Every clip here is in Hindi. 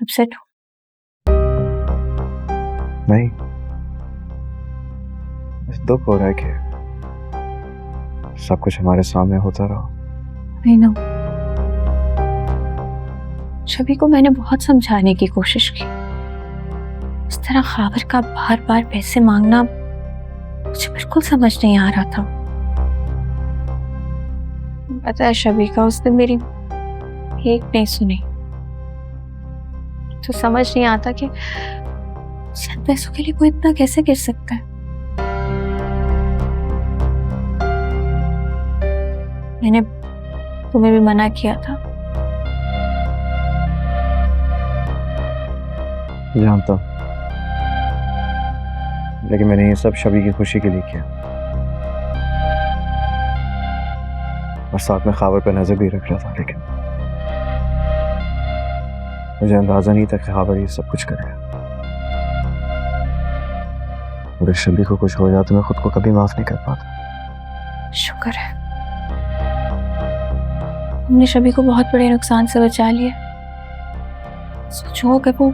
अपसेट हो? नहीं, बस दुख हो रहा है कि सब कुछ हमारे सामने होता रहा। I know. छवि को मैंने बहुत समझाने की कोशिश की। इस तरह खावर का बार बार पैसे मांगना मुझे बिल्कुल समझ नहीं आ रहा था। पता है शबी का उसने मेरी एक नहीं सुनी। तो समझ नहीं आता कि चंद पैसों के लिए कोई इतना कैसे गिर सकता है। मैंने तुम्हें भी मना किया था। जानता हूं, लेकिन मैंने ये सब शबी की खुशी के लिए किया और साथ में खावर पर नजर भी रख रहा था, लेकिन मुझे अंदाजा नहीं था कि खावर ये सब कुछ करेगा। और शबी को कुछ हो जाए तो मैं खुद को कभी माफ नहीं कर पाता। शुक्र है हमने शबी को बहुत बड़े नुकसान से बचा लिया। सोचो अगर वो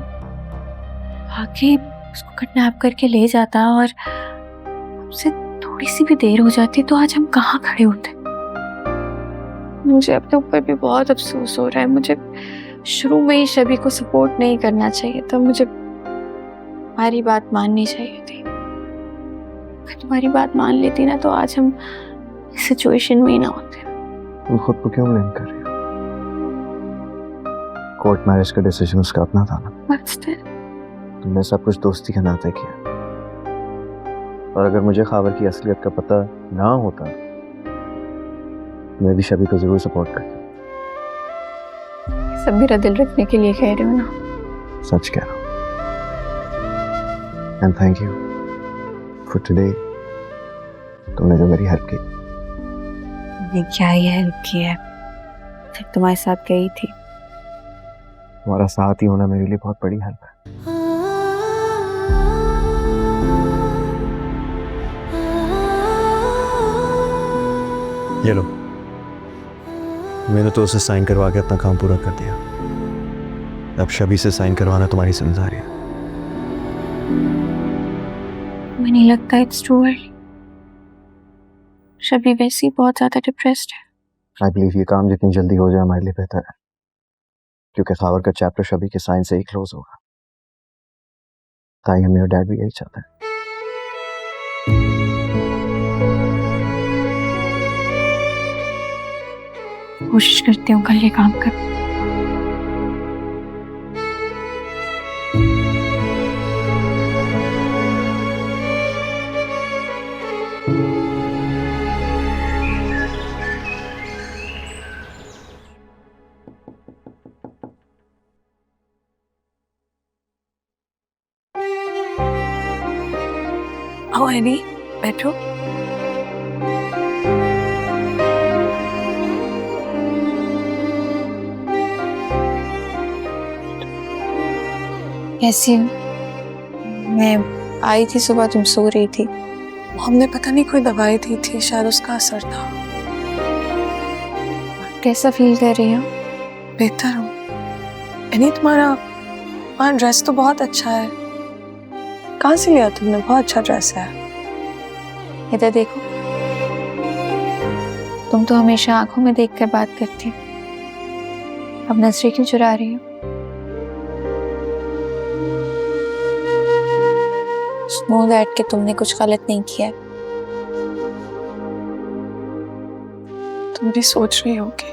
आगे उसको किडनैप करके ले जाता और हमसे थोड़ी सी भी देर हो जाती तो आज हम कहाँ खड़े होते। मुझे अपने ऊपर भी बहुत अफसोस हो रहा है। मुझे शुरू में ही शबी को सपोर्ट नहीं करना चाहिए था। मुझे तुम्हारी बात माननी चाहिए थी। अगर तुम्हारी बात मान लेती ना तो आज हम इस सिचुएशन में ही ना होते। तुम खुद को क्यों ब्लेम कर रही हो? कोर्ट मैरिज का डिसीजन उसका अपना था ना। तुमने सब कुछ दोस्ती के नाते किया, और अगर मुझे खावर की असलियत का पता ना होता मैं भी शबी को जरूर सपोर्ट करता। सब मेरा दिल रखने के लिए कह रहे हो ना? सच कह रहा हूँ। And thank you for today. तुमने जो मेरी हेल्प की। मैंने क्या ही हेल्प की है, फिर तुम्हारे साथ गई थी। तुम्हारा साथ ही होना मेरे लिए बहुत बड़ी हेल्प है। ये लो, मैंने तो उसे साइन करवा के अपना काम पूरा कर दिया। अब शबी से साइन करवाना तुम्हारी जिम्मेदारी है। मुझे नहीं लगता इट्स टू अर्ली। शबी वैसे ही बहुत ज्यादा डिप्रेस्ड है। आई बिलीव ये काम जितनी जल्दी हो जाए हमारे लिए बेहतर है, क्योंकि खावर का चैप्टर शबी के साइन से ही क्लोज होगा। ताई हमें और डैड भी यही चाहते हैं। कोशिश करती हूँ कल ये काम कर। आओ एनी, बैठो। कैसी हो? मैं आई थी सुबह, तुम सो रही थी। हमने पता नहीं कोई दवाई दी थी, शायद उसका असर था। कैसा फील कर रही हो? बेहतर हूँ। एनी तुम्हारा ड्रेस तो बहुत अच्छा है। कहाँ से लिया तुमने? बहुत अच्छा ड्रेस है। इधर देखो। तुम तो हमेशा आंखों में देखकर बात करती हो, अब नजरें क्यों चुरा रही हो? नो दैट कि तुमने कुछ गलत नहीं किया। तुम भी सोच रही होगी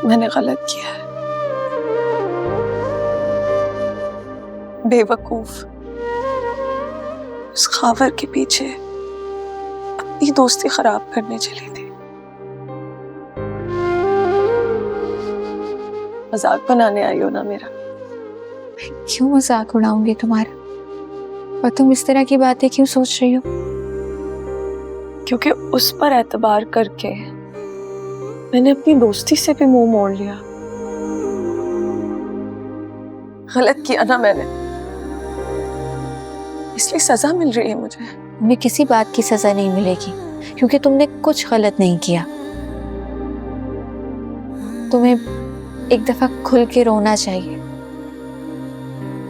मैंने गलत किया है। बेवकूफ, उस खावर के पीछे अपनी दोस्ती खराब करने चली थी। मजाक बनाने आई हो ना मेरा? क्यों मजाक उड़ाऊंगी तुम्हारा? और तुम इस तरह की बातें क्यों सोच रही हो? क्योंकि उस पर एतबार करके मैंने अपनी दोस्ती से भी मुंह मोड़ लिया। गलत किया ना मैंने, इसलिए सजा मिल रही है मुझे। तुम्हें किसी बात की सजा नहीं मिलेगी, क्योंकि तुमने कुछ गलत नहीं किया। तुम्हें एक दफा खुल के रोना चाहिए,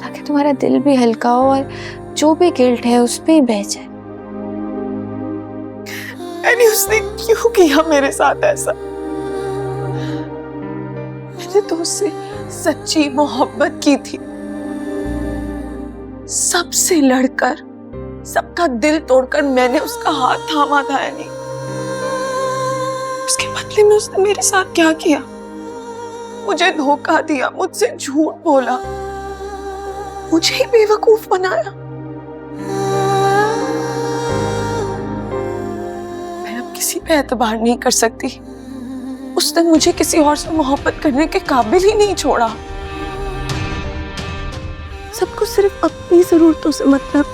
ताकि तुम्हारा दिल भी हल्का हो और जो भी गिल्ट है उस पे ही बह जाए। यानी उसने क्यों किया मेरे साथ ऐसा? मैंने तो उससे सच्ची मोहब्बत की थी, सबसे लड़कर, सबका दिल तोड़कर मैंने उसका हाथ थामा था। यानी उसके बदले में उसने मेरे साथ क्या किया? मुझे धोखा दिया, मुझसे झूठ बोला, मुझे ही बेवकूफ बनाया। मैं अब किसी पे एतबार नहीं कर सकती। उसने मुझे किसी और से मोहब्बत करने के काबिल ही नहीं छोड़ा। सबको सिर्फ अपनी जरूरतों से मतलब,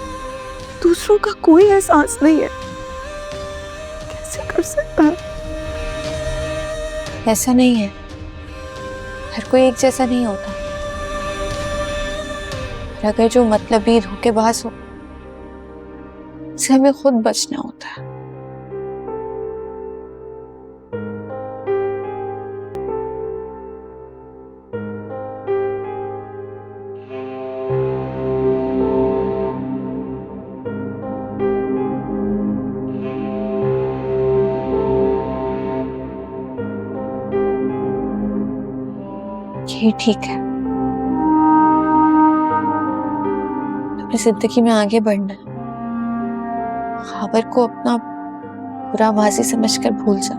दूसरों का कोई एहसास नहीं है। कैसे कर सकता है? ऐसा नहीं है, हर कोई एक जैसा नहीं होता। और अगर जो मतलबी धोखेबाज हो, उससे हमें खुद बचना होता है। ये ठीक है, अपनी जिंदगी में आगे बढ़ना है। खबर को अपना बुरा माजी समझकर भूल जाओ।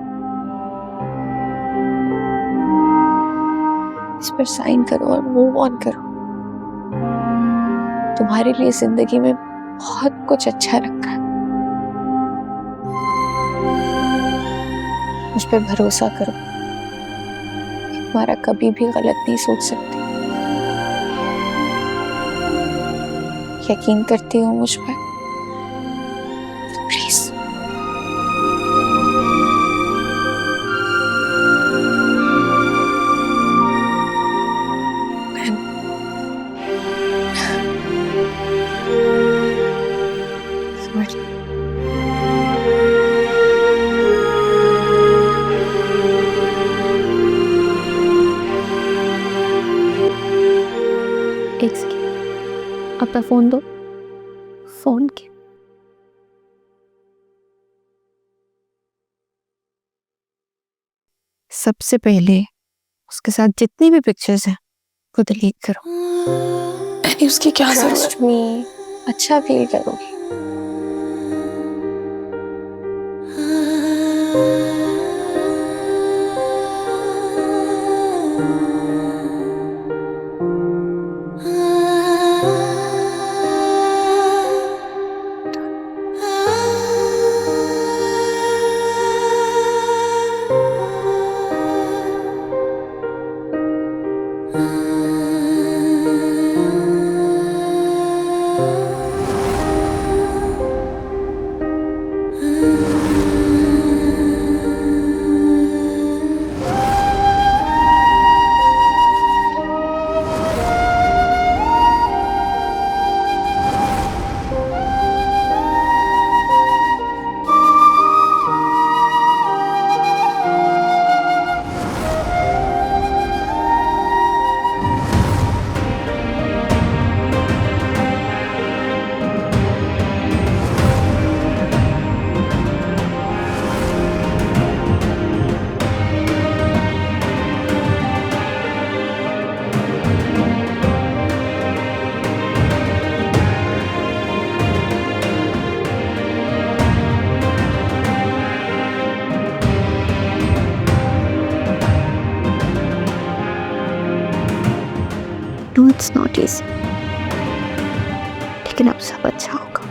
इस पर साइन करो और मूव ऑन करो। तुम्हारे लिए जिंदगी में बहुत कुछ अच्छा रखा है। मुझ पर भरोसा करो, तुम्हारा कभी भी गलत नहीं सोच सकती। यकीन करती हो मुझ पर? प्लीज। एक सेकेंड, अपना फोन दो। फोन के सबसे पहले उसके साथ जितनी भी पिक्चर्स हैं वो डिलीट करो। यानी उसकी क्या जरूरत? ट्रस्ट मी, अच्छा फील करोगी। नो इट्स नॉट इजी, लेकिन अब सब अच्छा होगा।